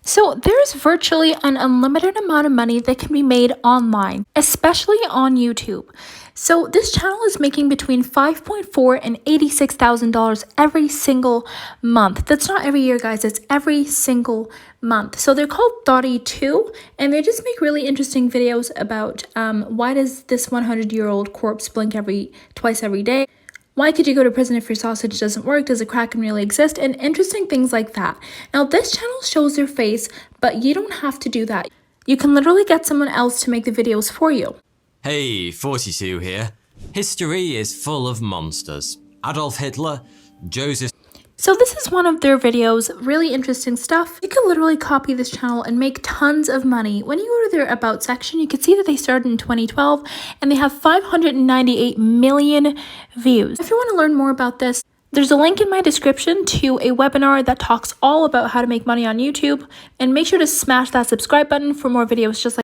So there's virtually an unlimited amount of money that can be made online, especially on YouTube. So this channel is making between $5.4 and $86,000 every single month. That's not every year, guys. It's every single month. So they're called Kody 2, and they just make really interesting videos about why does this 100-year-old corpse blink twice every day? Why could you go to prison if your sausage doesn't work? Does a Kraken really exist? And interesting things like that. Now, this channel shows their face, but you don't have to do that. You can literally get someone else to make the videos for you. Hey, 42 here. History is full of monsters. Adolf Hitler, Joseph... So this is one of their videos, really interesting stuff. You can literally copy this channel and make tons of money. When you go to their About section, you can see that they started in 2012 and they have 598 million views. If you want to learn more about this, there's a link in my description to a webinar that talks all about how to make money on YouTube. And make sure to smash that subscribe button for more videos just like